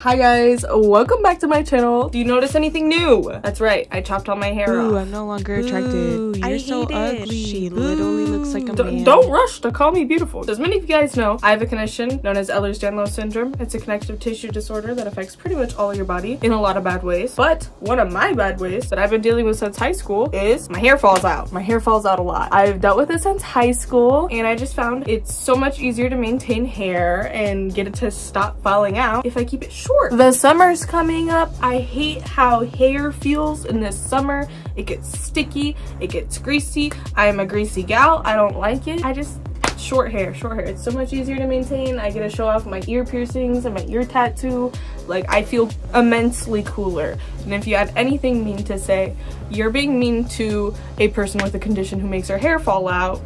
Hi guys, welcome back to my channel. Do you notice anything new? That's right, I chopped all my hair off. I'm no longer attracted. Ooh, You're so ugly. She literally looks like a man. Don't rush to call me beautiful. As many of you guys know, I have a condition known as Ehlers-Danlos syndrome. It's a connective tissue disorder that affects pretty much all of your body in a lot of bad ways. But one of my bad ways that I've been dealing with since high school is my hair falls out. My hair falls out a lot. I've dealt with it since high school, and I just found it's so much easier to maintain hair and get it to stop falling out if I keep it short. The summer's coming up. I hate how hair feels in this summer. It gets sticky, it gets greasy. I am a greasy gal. I don't like it. Short hair. It's so much easier to maintain. I get to show off my ear piercings and my ear tattoo. Like, I feel immensely cooler. And if you have anything mean to say, you're being mean to a person with a condition who makes her hair fall out.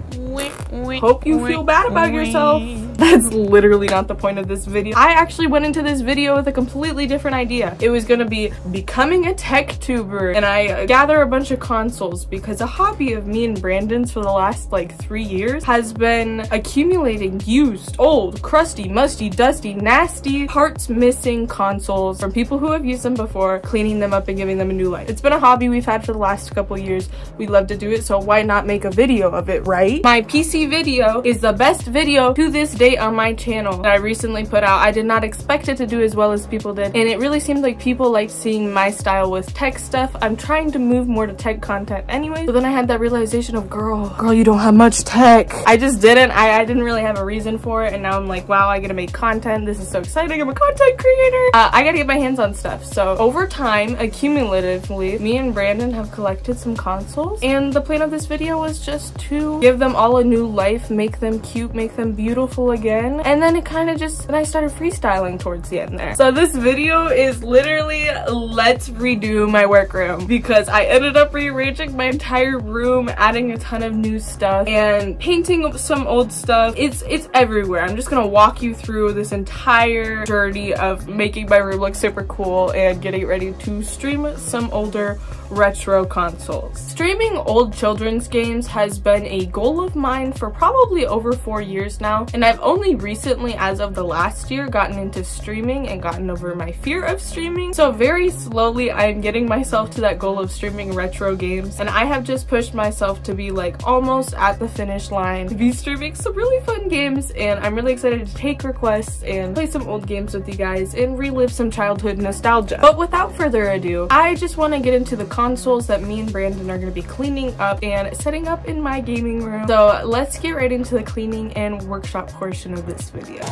Hope you feel bad about yourself. That's literally not the point of this video. I actually went into this video with a completely different idea. It was gonna be becoming a tech tuber, and I gather a bunch of consoles because a hobby of me and Brandon's for the last like 3 years has been accumulating used, old, crusty, musty, dusty, nasty, parts missing consoles from people who have used them before, cleaning them up and giving them a new life. It's been a hobby we've had for the last couple years. We love to do it, so why not make a video of it, right? My PC video is the best video to this day on my channel that I recently put out. I did not expect it to do as well as people did, and it really seemed like people liked seeing my style with tech stuff. I'm trying to move more to tech content anyway, but then I had that realization of girl, you don't have much tech. I just didn't. I didn't really have a reason for it, and now I'm like, wow, I gotta make content. This is so exciting. I'm a content creator. I gotta get my hands on stuff. So over time, accumulatively, me and Brandon have collected some consoles, and the plan of this video was just to give them all a new life, make them cute, make them beautiful again. And then it kind of just, and I started freestyling towards the end there. So this video is literally, let's redo my workroom, because I ended up rearranging my entire room, adding a ton of new stuff and painting some old stuff. It's everywhere. I'm just gonna walk you through this entire journey of making my room look super cool and getting ready to stream some older retro consoles. Streaming old children's games has been a goal of mine for probably over 4 years now, and I've only recently, as of the last year, gotten into streaming and gotten over my fear of streaming. So very slowly I'm getting myself to that goal of streaming retro games, and I have just pushed myself to be like almost at the finish line to be streaming some really fun games, and I'm really excited to take requests and play some old games with you guys and relive some childhood nostalgia. But without further ado, I just want to get into the consoles that me and Brandon are going to be cleaning up and setting up in my gaming room. So let's get right into the cleaning and workshop portion of this video.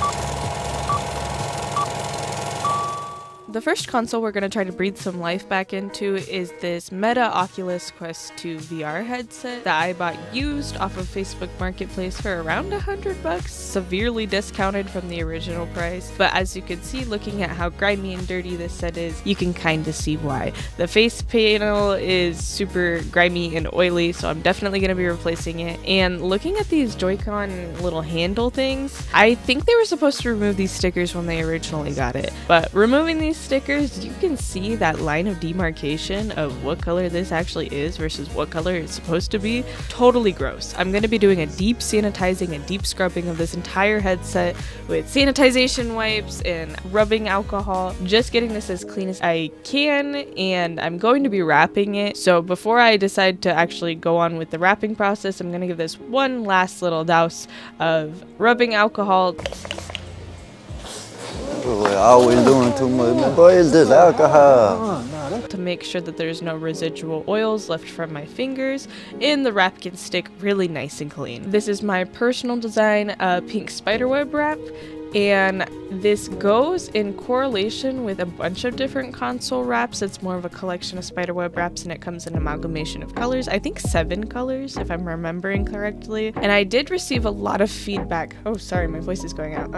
The first console we're going to try to breathe some life back into is this Meta Oculus Quest 2 VR headset that I bought used off of Facebook Marketplace for around $100, severely discounted from the original price. But as you can see, looking at how grimy and dirty this set is, you can kind of see why. The face panel is super grimy and oily, so I'm definitely going to be replacing it. And looking at these Joy-Con little handle things, I think they were supposed to remove these stickers when they originally got it. But removing these stickers, you can see that line of demarcation of what color this actually is versus what color it's supposed to be. Totally gross. I'm going to be doing a deep sanitizing and deep scrubbing of this entire headset with sanitization wipes and rubbing alcohol, just getting this as clean as I can, and I'm going to be wrapping it. So before I decide to actually go on with the wrapping process, I'm going to give this one last little douse of rubbing alcohol. We're always doing too much. Boy, is this alcohol? To make sure that there's no residual oils left from my fingers, and the wrap can stick really nice and clean. This is my personal design, pink spiderweb wrap, and this goes in correlation with a bunch of different console wraps. It's more of a collection of spiderweb wraps, and it comes in amalgamation of colors. I think 7 colors, if I'm remembering correctly. And I did receive a lot of feedback. Oh, sorry, my voice is going out.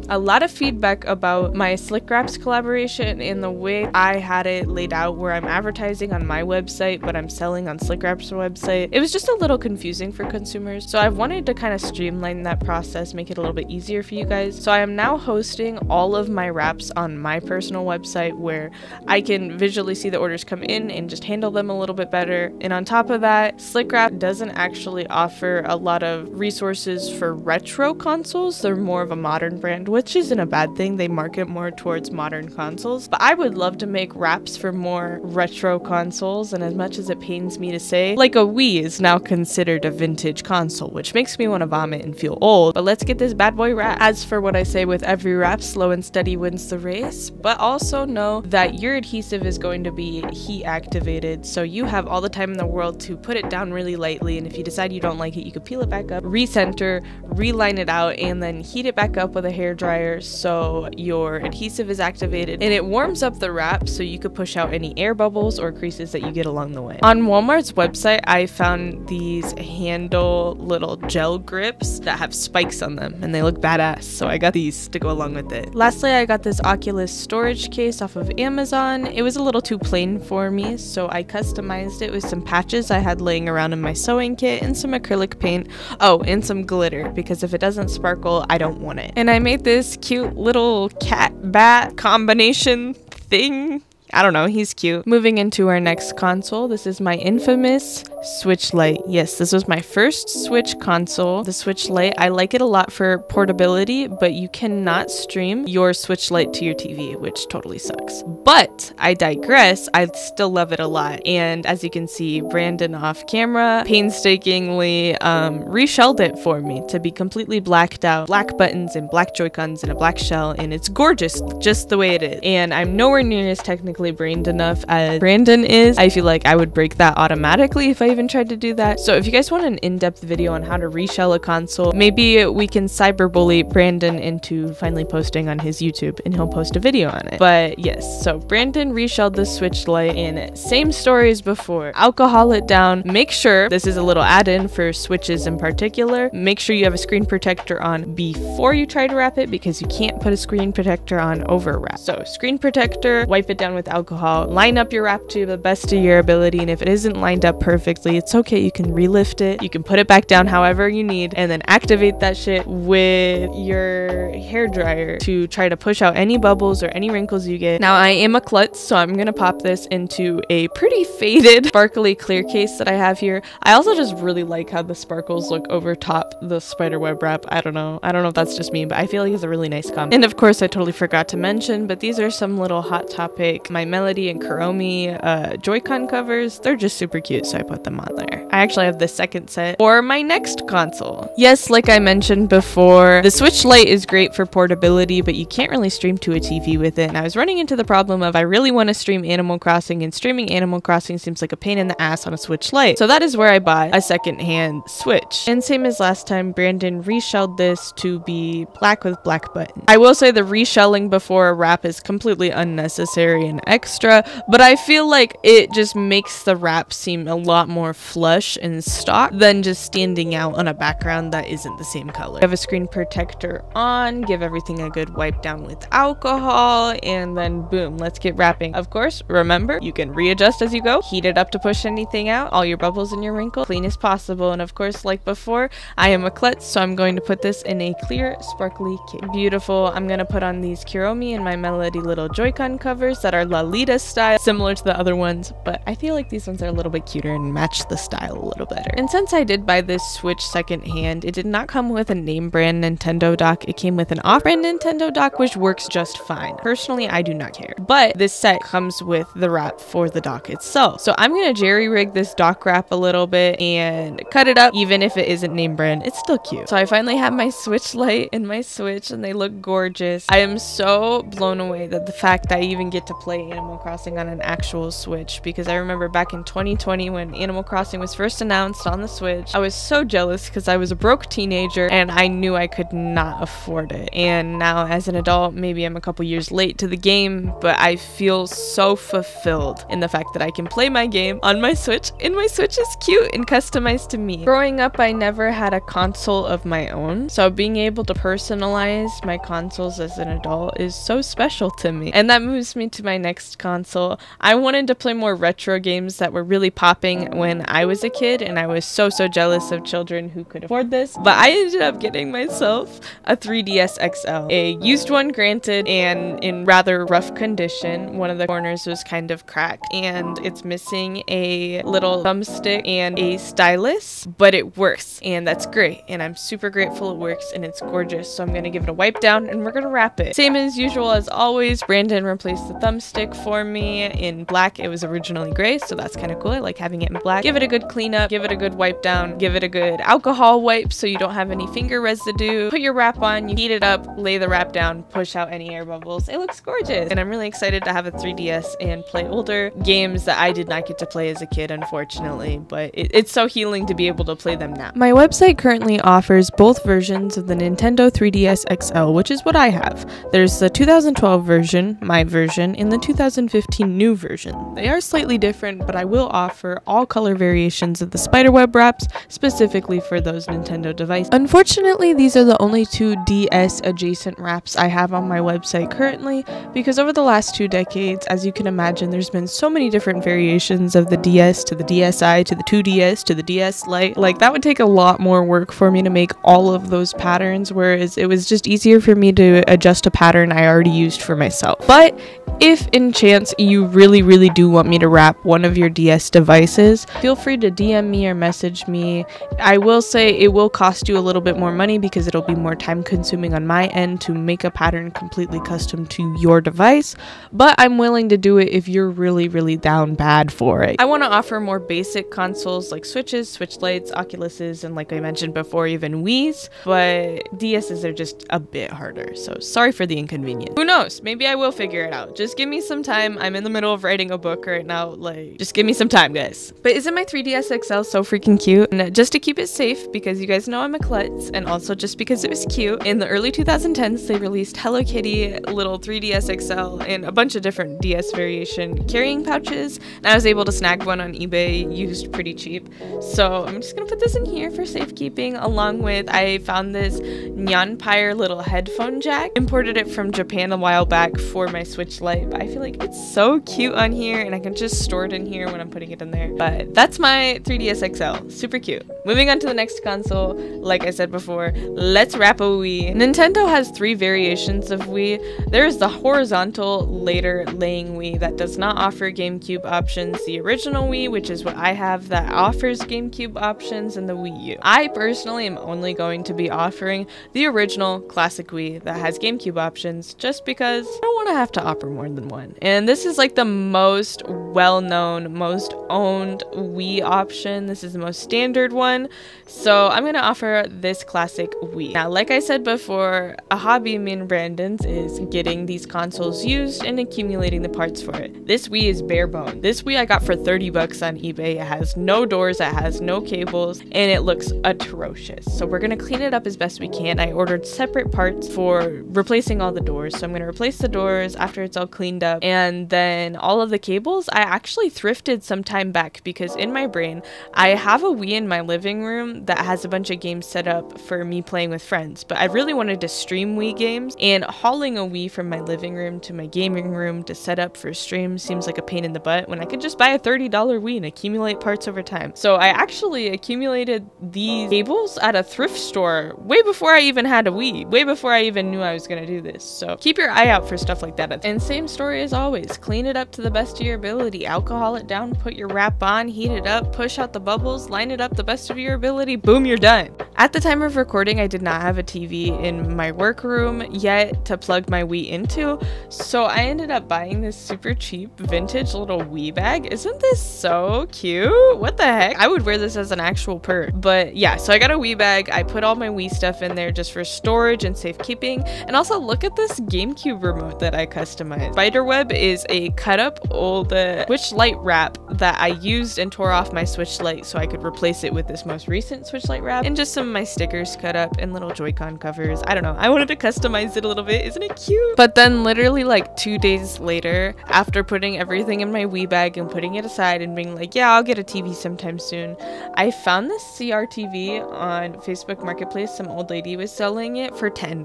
A lot of feedback about my Slick Wraps collaboration and the way I had it laid out, where I'm advertising on my website, but I'm selling on Slick Wraps' website. It was just a little confusing for consumers. So I've wanted to kind of streamline that process, make it a little bit easier for you guys guys. So I am now hosting all of my wraps on my personal website where I can visually see the orders come in and just handle them a little bit better. And on top of that, Slick Wrap doesn't actually offer a lot of resources for retro consoles. They're more of a modern brand, which isn't a bad thing. They market more towards modern consoles. But I would love to make wraps for more retro consoles, and as much as it pains me to say, like a Wii is now considered a vintage console, which makes me want to vomit and feel old. But let's get this bad boy wrapped. As for what I say with every wrap, slow and steady wins the race, but also know that your adhesive is going to be heat activated, so you have all the time in the world to put it down really lightly, and if you decide you don't like it, you could peel it back up, recenter, reline it out, and then heat it back up with a hair dryer so your adhesive is activated and it warms up the wrap so you could push out any air bubbles or creases that you get along the way. On Walmart's website, I found these handle little gel grips that have spikes on them and they look badass, so I got these to go along with it. Lastly, I got this Oculus storage case off of Amazon. It was a little too plain for me, so I customized it with some patches I had laying around in my sewing kit and some acrylic paint. Oh, and some glitter, because if it doesn't sparkle, I don't want it. And I made this cute little cat-bat combination thing. I don't know, he's cute. Moving into our next console, this is my infamous Switch Lite. Yes, this was my first Switch console. The Switch Lite, I like it a lot for portability, but you cannot stream your Switch Lite to your TV, which totally sucks. But I digress, I still love it a lot. And as you can see, Brandon off camera painstakingly reshelled it for me to be completely blacked out. Black buttons and black Joy-Cons and a black shell, and it's gorgeous just the way it is. And I'm nowhere near as technically brained enough as Brandon is. I feel like I would break that automatically if I even tried to do that. So if you guys want an in-depth video on how to reshell a console, maybe we can cyberbully Brandon into finally posting on his YouTube and he'll post a video on it. But yes, so Brandon reshelled the Switch Lite and same story as before. Alcohol it down. Make sure, this is a little add-in for Switches in particular, make sure you have a screen protector on before you try to wrap it because you can't put a screen protector on over wrap. So screen protector, wipe it down with alcohol, line up your wrap to the best of your ability, and if it isn't lined up perfectly, it's okay, you can relift it, you can put it back down however you need, and then activate that shit with your hair dryer to try to push out any bubbles or any wrinkles you get. Now I am a klutz, so I'm gonna pop this into a pretty faded sparkly clear case that I have here. I also just really like how the sparkles look over top the spiderweb wrap. I don't know if that's just me, but I feel like it's a really nice combo. And of course I totally forgot to mention, but these are some little Hot Topic My Melody and Kuromi Joy-Con covers. They're just super cute, so I put them on there. I actually have the second set for my next console. Yes, like I mentioned before, the Switch Lite is great for portability, but you can't really stream to a TV with it. And I was running into the problem of I really want to stream Animal Crossing, and streaming Animal Crossing seems like a pain in the ass on a Switch Lite. So that is where I bought a second-hand Switch. And same as last time, Brandon reshelled this to be black with black buttons. I will say the reshelling before a wrap is completely unnecessary and extra, but I feel like it just makes the wrap seem a lot more flush and stock than just standing out on a background that isn't the same color. Have a screen protector on, give everything a good wipe down with alcohol, and then boom, let's get wrapping. Of course, remember, you can readjust as you go, heat it up to push anything out, all your bubbles and your wrinkles, clean as possible. And of course, like before, I am a klutz, so I'm going to put this in a clear, sparkly case. Beautiful. I'm gonna put on these Kuromi and My Melody little Joy-Con covers that are Lolita style, similar to the other ones, but I feel like these ones are a little bit cuter and match the style a little better. And since I did buy this Switch secondhand, it did not come with a name brand Nintendo dock. It came with an off-brand Nintendo dock, which works just fine. Personally, I do not care. But this set comes with the wrap for the dock itself. So I'm gonna jerry-rig this dock wrap a little bit and cut it up. Even if it isn't name brand, it's still cute. So I finally have my Switch Lite and my Switch, and they look gorgeous. I am so blown away that the fact that I even get to play Animal Crossing on an actual Switch, because I remember back in 2020 when Animal Crossing was first announced on the Switch, I was so jealous because I was a broke teenager and I knew I could not afford it. And now as an adult, maybe I'm a couple years late to the game, but I feel so fulfilled in the fact that I can play my game on my Switch, and my Switch is cute and customized to me. Growing up, I never had a console of my own, so being able to personalize my consoles as an adult is so special to me. And that moves me to my next next console, I wanted to play more retro games that were really popping when I was a kid, and I was so jealous of children who could afford this. But I ended up getting myself a 3DS XL, a used one granted, and in rather rough condition. One of the corners was kind of cracked, and it's missing a little thumbstick and a stylus, but it works, and that's great, and I'm super grateful it works, and it's gorgeous. So I'm gonna give it a wipe down, and we're gonna wrap it. Same as usual as always, Brandon replaced the thumbstick for me in black. It was originally gray, so that's kind of cool. I like having it in black. Give it a good cleanup, give it a good wipe down, give it a good alcohol wipe so you don't have any finger residue. Put your wrap on, you heat it up, lay the wrap down, push out any air bubbles. It looks gorgeous, and I'm really excited to have a 3DS and play older games that I did not get to play as a kid, unfortunately, but it's so healing to be able to play them now. My website currently offers both versions of the Nintendo 3DS XL, which is what I have. There's the 2012 version, my version, and the 2015 new version. They are slightly different, but I will offer all color variations of the spiderweb wraps specifically for those Nintendo devices. Unfortunately, these are the only two DS adjacent wraps I have on my website currently, because over the last 2 decades, as you can imagine, there's been so many different variations of the DS to the DSi to the 2DS to the DS Lite. Like, that would take a lot more work for me to make all of those patterns, whereas it was just easier for me to adjust a pattern I already used for myself. But if in chance you really do want me to wrap one of your DS devices, feel free to DM me or message me. I will say it will cost you a little bit more money because it'll be more time consuming on my end to make a pattern completely custom to your device, but I'm willing to do it if you're really down bad for it. I want to offer more basic consoles like Switches, Switch Lites, Oculuses, and like I mentioned before, even Wii's, but DSs are just a bit harder, so sorry for the inconvenience. Who knows? Maybe I will figure it out. Just give me some time. I'm in the middle of writing a book right now. Like, just give me some time, guys. But isn't my 3DS XL so freaking cute? And just to keep it safe, because you guys know I'm a klutz, and also just because it was cute, in the early 2010s, they released Hello Kitty little 3DS XL and a bunch of different DS variation carrying pouches, and I was able to snag one on eBay used pretty cheap. So I'm just gonna put this in here for safekeeping, along with, I found this Nyanpire little headphone jack. Imported it from Japan a while back for my Switch Lite, but I feel like it's so cute on here, and I can just store it in here when I'm putting it in there. But that's my 3DS XL. Super cute. Moving on to the next console, like I said before, let's wrap a Wii. Nintendo has 3 variations of Wii. There's the horizontal later laying Wii that does not offer GameCube options, the original Wii, which is what I have, that offers GameCube options, and the Wii U. I personally am only going to be offering the original classic Wii that has GameCube options, just because I don't want to have to offer more than one. And this is like the most well-known, most owned Wii option. This is the most standard one, so I'm gonna offer this classic Wii. Now, like I said before, a hobby of me and Brandon's is getting these consoles used and accumulating the parts for it. This Wii is bare bone. This Wii I got for 30 bucks on eBay. It has no doors, it has no cables, and it looks atrocious. So we're gonna clean it up as best we can. I ordered separate parts for replacing all the doors, so I'm gonna replace the doors after it's all cleaned up, and then all of the cables I actually thrifted some time back, because in my brain I have a Wii in my living room that has a bunch of games set up for me playing with friends, but I really wanted to stream Wii games, and hauling a Wii from my living room to my gaming room to set up for streams seems like a pain in the butt when I could just buy a $30 Wii and accumulate parts over time. So I actually accumulated these cables at a thrift store way before I even had a Wii, way before I even knew I was gonna do this. So keep your eye out for stuff like that. And same story as always, clean it up to the best of your ability, alcohol it down, put your wrap on, heat it up, push out the bubbles, line it up the best of your ability, boom, you're done. At the time of recording, I did not have a TV in my workroom yet to plug my Wii into, so I ended up buying this super cheap vintage little Wii bag. Isn't this so cute? What the heck? I would wear this as an actual purse. But yeah, so I got a Wii bag. I put all my Wii stuff in there just for storage and safekeeping. And also look at this GameCube remote that I customized. Spiderweb is a cut up old Switch Lite wrap that I used and tore off my Switch Lite so I could replace it with this most recent Switch Lite wrap, and just some of my stickers cut up and little Joy-Con covers. I don't know, I wanted to customize it a little bit. Isn't it cute? But then literally like 2 days later, after putting everything in my Wii bag and putting it aside and being like, yeah, I'll get a TV sometime soon, I found this CRTV on Facebook Marketplace. Some old lady was selling it for $10.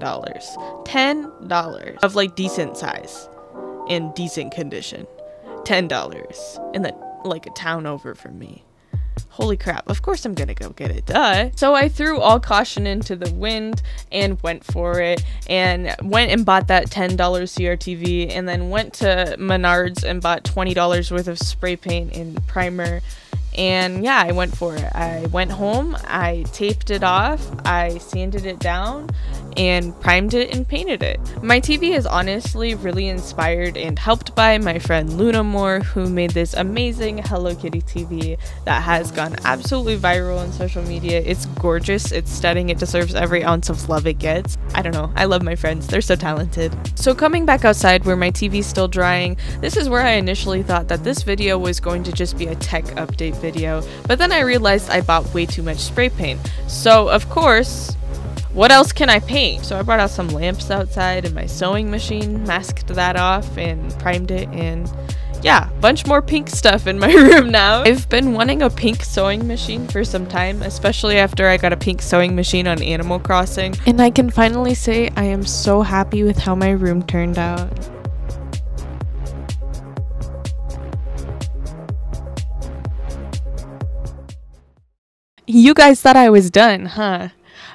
$10 of like decent size. in decent condition. $10. And then like a town over from me. Holy crap, of course I'm gonna go get it, duh. So I threw all caution into the wind and went for it, and went and bought that $10 CRTV, and then went to Menards and bought $20 worth of spray paint and primer. And yeah, I went for it. I went home, I taped it off, I sanded it down, and primed it and painted it. My TV is honestly really inspired and helped by my friend Lunamoor, who made this amazing Hello Kitty TV that has gone absolutely viral on social media. It's gorgeous, it's stunning, it deserves every ounce of love it gets. I don't know, I love my friends, they're so talented. So coming back outside where my TV's still drying, this is where I initially thought that this video was going to just be a tech update video, but then I realized I bought way too much spray paint. So of course, what else can I paint? So I brought out some lamps outside and my sewing machine, masked that off and primed it, and yeah, bunch more pink stuff in my room now. I've been wanting a pink sewing machine for some time, especially after I got a pink sewing machine on Animal Crossing, and I can finally say I am so happy with how my room turned out. You guys thought I was done, huh?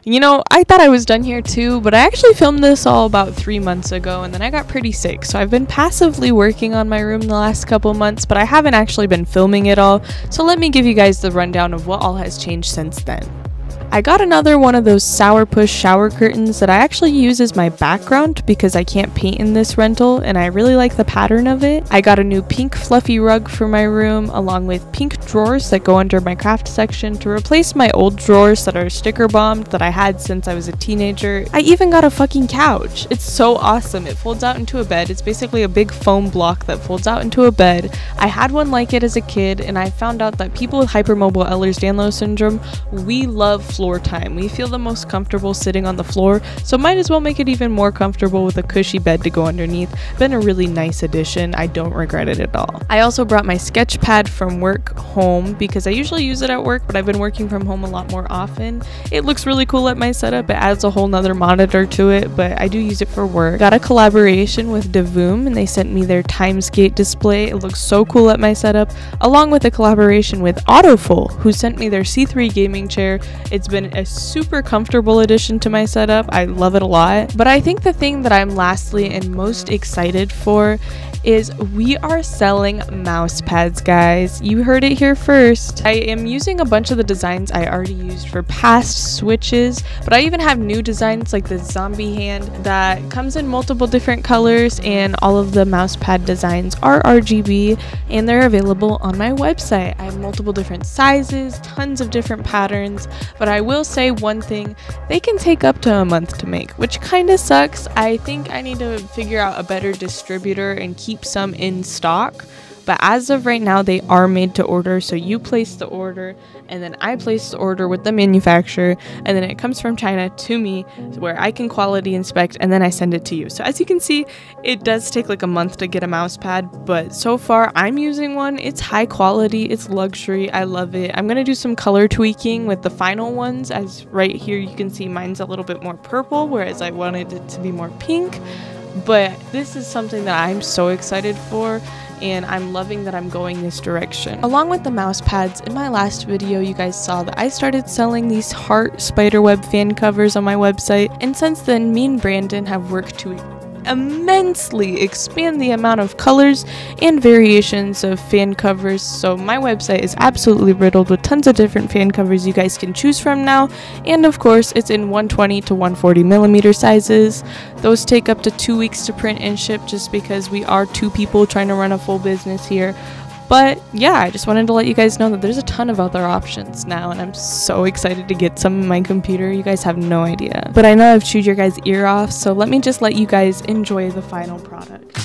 You know, I thought I was done here too, but I actually filmed this all about 3 months ago, and then I got pretty sick, so I've been passively working on my room the last couple months, but I haven't actually been filming it all, so let me give you guys the rundown of what all has changed since then. I got another one of those sourpuss shower curtains that I actually use as my background because I can't paint in this rental and I really like the pattern of it. I got a new pink fluffy rug for my room along with pink drawers that go under my craft section to replace my old drawers that are sticker bombed that I had since I was a teenager. I even got a fucking couch. It's so awesome. It folds out into a bed. It's basically a big foam block that folds out into a bed. I had one like it as a kid, and I found out that people with hypermobile Ehlers-Danlos syndrome, we love floor time. We feel the most comfortable sitting on the floor, so might as well make it even more comfortable with a cushy bed to go underneath. Been a really nice addition. I don't regret it at all. I also brought my sketch pad from work home because I usually use it at work, but I've been working from home a lot more often. It looks really cool at my setup. It adds a whole nother monitor to it, but I do use it for work. Got a collaboration with Devoom, and they sent me their Timesgate display. It looks so cool at my setup, along with a collaboration with Autoful, who sent me their C3 gaming chair. It's been a super comfortable addition to my setup. I love it a lot. But I think the thing that I'm lastly and most excited for is we are selling mouse pads, guys. You heard it here first. I am using a bunch of the designs I already used for past Switches, but I even have new designs like the zombie hand that comes in multiple different colors, and all of the mouse pad designs are RGB and they're available on my website. I have multiple different sizes, tons of different patterns, but I will say one thing, they can take up to a month to make, which kind of sucks. I think I need to figure out a better distributor and keep some in stock, but as of right now they are made to order. So you place the order and then I place the order with the manufacturer, and then it comes from China to me where I can quality inspect, and then I send it to you. So as you can see, it does take like a month to get a mouse pad, but so far I'm using one. It's high quality, it's luxury, I love it. I'm gonna do some color tweaking with the final ones, as right here you can see mine's a little bit more purple, whereas I wanted it to be more pink. But this is something that I'm so excited for, and I'm loving that I'm going this direction. Along with the mouse pads, in my last video you guys saw that I started selling these heart spiderweb fan covers on my website, and since then me and Brandon have worked to immensely expand the amount of colors and variations of fan covers. So my website is absolutely riddled with tons of different fan covers you guys can choose from now, and of course it's in 120 to 140 millimeter sizes. Those take up to 2 weeks to print and ship just because we are 2 people trying to run a full business here. But yeah, I just wanted to let you guys know that there's a ton of other options now, and I'm so excited to get some in my computer. You guys have no idea. But I know I've chewed your guys' ear off, so let me just let you guys enjoy the final product.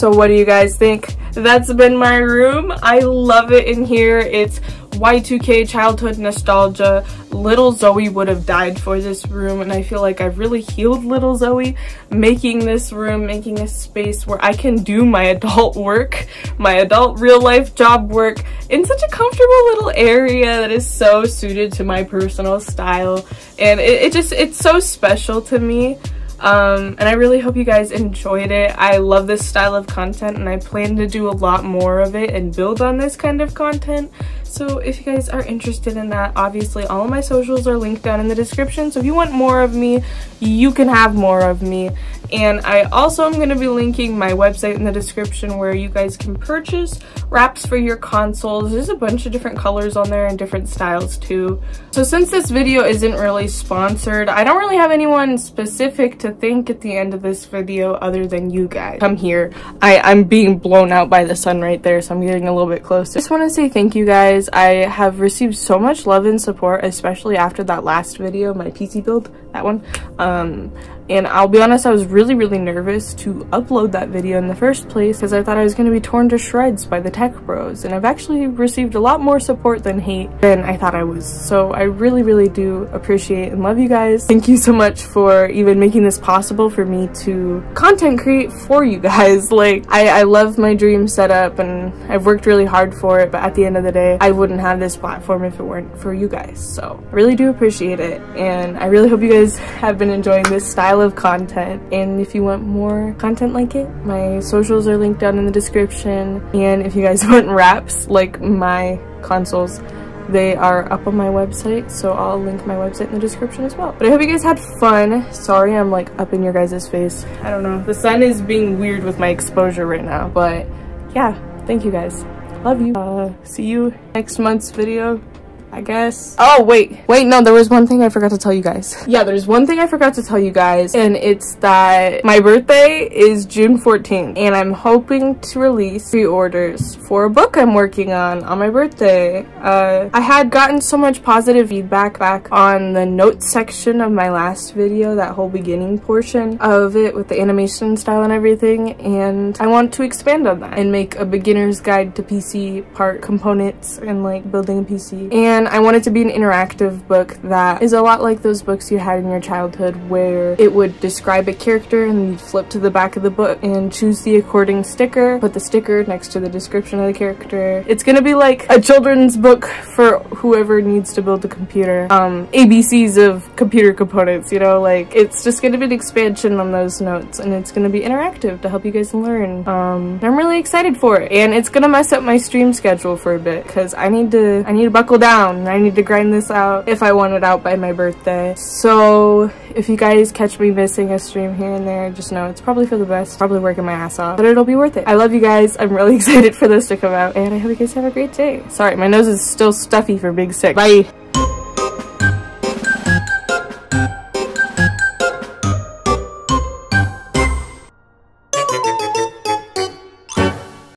So what do you guys think? That's been my room. I love it in here. It's Y2K childhood nostalgia. Little Zoe would have died for this room, and I feel like I've really healed little Zoe making this room, making a space where I can do my adult work, my adult real life job work in such a comfortable little area that is so suited to my personal style, and it's so special to me. And I really hope you guys enjoyed it. I love this style of content, and I plan to do a lot more of it and build on this kind of content. So if you guys are interested in that, obviously all of my socials are linked down in the description. So if you want more of me, you can have more of me. And I also am going to be linking my website in the description where you guys can purchase wraps for your consoles. There's a bunch of different colors on there and different styles too. So since this video isn't really sponsored, I don't really have anyone specific to thank at the end of this video other than you guys. Come here. I'm being blown out by the sun right there, so I'm getting a little bit closer. I just want to say thank you guys. I have received so much love and support, especially after that last video, my PC build, that one. And I'll be honest, I was really nervous to upload that video in the first place because I thought I was going to be torn to shreds by the tech bros, and I've actually received a lot more support than hate than I thought I was. So I really do appreciate and love you guys. Thank you so much for even making this possible for me to content create for you guys. Like, I love my dream setup and I've worked really hard for it, but at the end of the day, I wouldn't have this platform if it weren't for you guys. So I really do appreciate it, and I really hope you guys have been enjoying this style of content. And if you want more content like it, my socials are linked down in the description. And if you guys want wraps like my consoles, they are up on my website, so I'll link my website in the description as well. But I hope you guys had fun. Sorry I'm like up in your guys' face. I don't know, the sun is being weird with my exposure right now, but yeah, thank you guys. Love you. See you next month's video, I guess. Oh, wait, no, there was one thing I forgot to tell you guys. Yeah, there's one thing I forgot to tell you guys, and it's that my birthday is June 14th, and I'm hoping to release pre-orders for a book I'm working on my birthday. I had gotten so much positive feedback back on the notes section of my last video, that whole beginning portion of it with the animation style and everything, and I want to expand on that and make a beginner's guide to PC part components and like building a PC. And I want it to be an interactive book that is a lot like those books you had in your childhood, where it would describe a character and you'd flip to the back of the book and choose the according sticker, put the sticker next to the description of the character. It's gonna be like a children's book for whoever needs to build a computer. ABCs of computer components, you know, like it's just gonna be an expansion on those notes, and it's gonna be interactive to help you guys learn. I'm really excited for it, and it's gonna mess up my stream schedule for a bit because I need to buckle down. I need to grind this out if I want it out by my birthday. So if you guys catch me missing a stream here and there, just know it's probably for the best. Probably working my ass off, but it'll be worth it. I love you guys. I'm really excited for this to come out, and I hope you guys have a great day. Sorry, my nose is still stuffy for being sick. Bye.